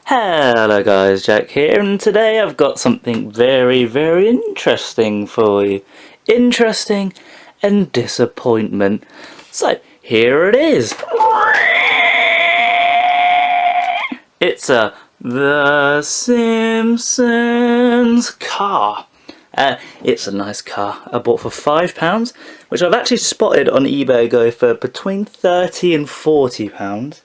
Hello guys, Jack here, and today I've got something very interesting for you. Interesting and disappointment. So, here it is. It's a The Simpsons car. It's a nice car I bought for £5, which I've actually spotted on eBay go for between £30 and £40.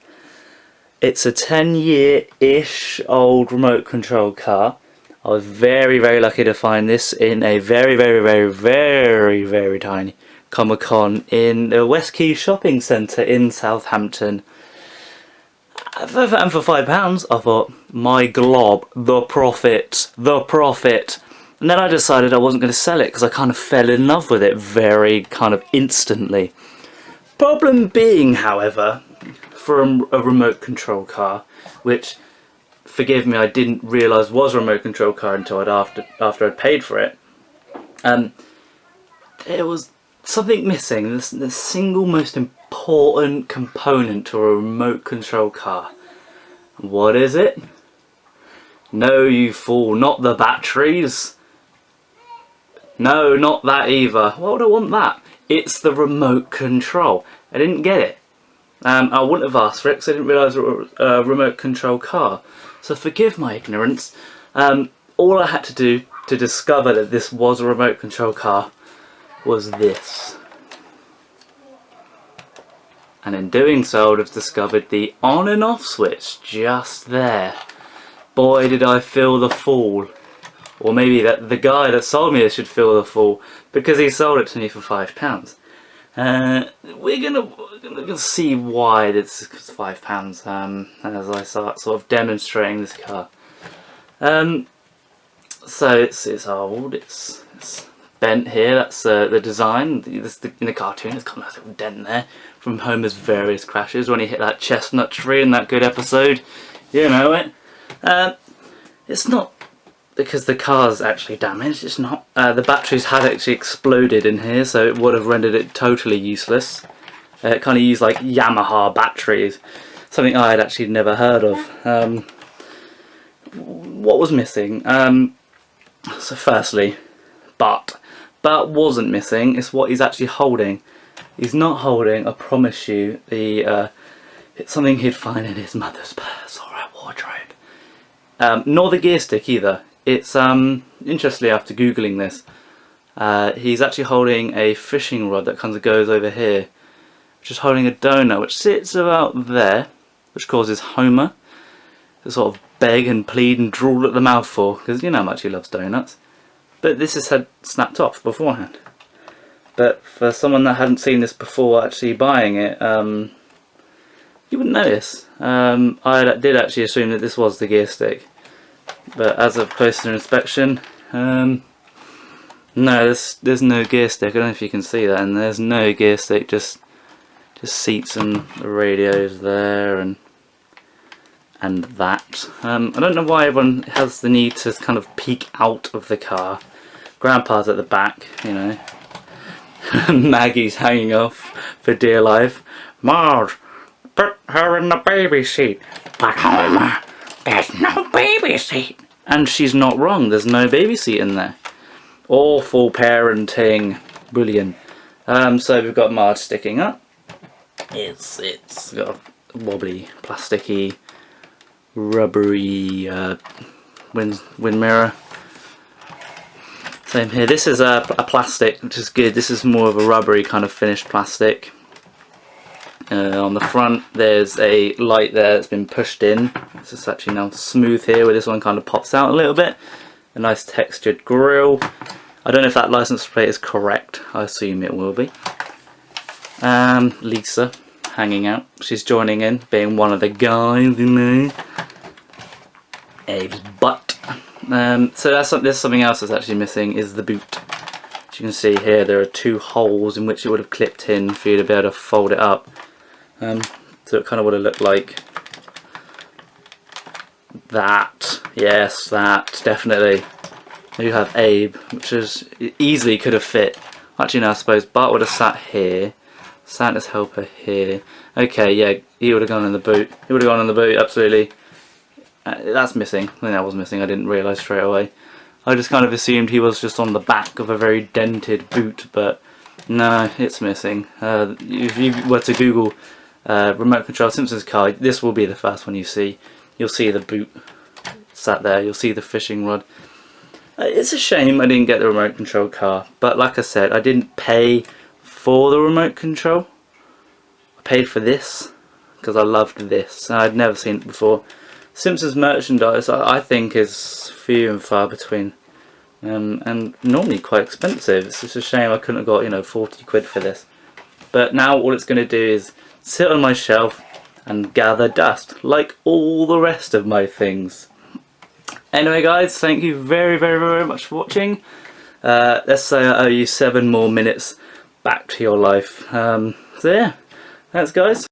It's a 10-year-ish old remote control car. I was very lucky to find this in a very tiny Comic Con in the West Quay shopping centre in Southampton. And for £5 I thought, my glob, the profit. And then I decided I wasn't going to sell it because I kind of fell in love with it very kind of instantly. Problem being, however, for a remote control car, which, forgive me, I didn't realise was a remote control car until after I'd paid for it, there was something missing. The single most important component to a remote control car. What is it? No, you fool, not the batteries. No, not that either. Why would I want that? It's the remote control. I didn't get it. I wouldn't have asked for it because I didn't realise it was a remote control car. So forgive my ignorance. All I had to do to discover that this was a remote control car was this. And in doing so, I would have discovered the on and off switch just there. Boy, did I feel the fool. Or maybe that the guy that sold me this should feel the fool, because he sold it to me for £5. We're gonna see why this is £5 as I start sort of demonstrating this car. So it's old, it's bent here. That's the design. In the cartoon, it's got a nice little dent there from Homer's various crashes when he hit that chestnut tree in that good episode. You know it. It's not because the car's actually damaged. It's not. The batteries had actually exploded in here, so it would have rendered it totally useless. It kind of used like Yamaha batteries, something I had actually never heard of. What was missing? So firstly, but wasn't missing is what he's actually holding. He's not holding, I promise you, it's something he'd find in his mother's purse or her wardrobe. Nor the gear stick either. It's interestingly, after googling this, he's actually holding a fishing rod that kind of goes over here, which is holding a donut which sits about there, which causes Homer to sort of beg and plead and drool at the mouth for, because you know how much he loves donuts. But this is had snapped off beforehand. But for someone that hadn't seen this before actually buying it, you wouldn't notice. I did actually assume that this was the gear stick, but as of closer inspection, no, there's no gear stick. I don't know if you can see that, and there's no gear stick, just seats and the radios there and that. I don't know why everyone has the need to kind of peek out of the car. Grandpa's at the back, you know. Maggie's hanging off for dear life. Marge, put her in the baby seat. But Homer, there's no baby seat. And she's not wrong, there's no baby seat in there. Awful parenting. Brilliant. So we've got Marge sticking up. It's got a wobbly, plasticky, rubbery wind mirror. Same here. This is a plastic, which is good. This is more of a rubbery kind of finished plastic. On the front there's a light there that's been pushed in. This is actually now smooth here, where this one kind of pops out a little bit. A nice textured grille. I don't know if that license plate is correct. I assume it will be. Lisa hanging out. She's joining in, being one of the guys in there. Abe's butt. So there's something else that's actually missing, is the boot. As you can see here, there are two holes in which it would have clipped in for you to be able to fold it up. So it kind of would have looked like that. Yes, that, definitely. You have Abe, which is easily could have fit. Actually, no, I suppose Bart would have sat here. Santa's helper here. Okay, yeah, he would have gone in the boot. He would have gone in the boot, absolutely. That's missing. I think that was missing. I didn't realise straight away. I just kind of assumed he was just on the back of a very dented boot, but no, it's missing. If you were to Google remote control Simpsons car, this will be the first one you see. You'll see the boot sat there, you'll see the fishing rod. It's a shame I didn't get the remote control car, but like I said, I didn't pay for the remote control. I paid for this because I loved this. I'd never seen it before. Simpsons merchandise I think is few and far between, and normally quite expensive. It's just a shame I couldn't have got, you know, 40 quid for this. But now all it's going to do is sit on my shelf and gather dust like all the rest of my things. Anyway guys, thank you very much for watching. Let's say I owe you 7 more minutes back to your life. So yeah, thanks guys.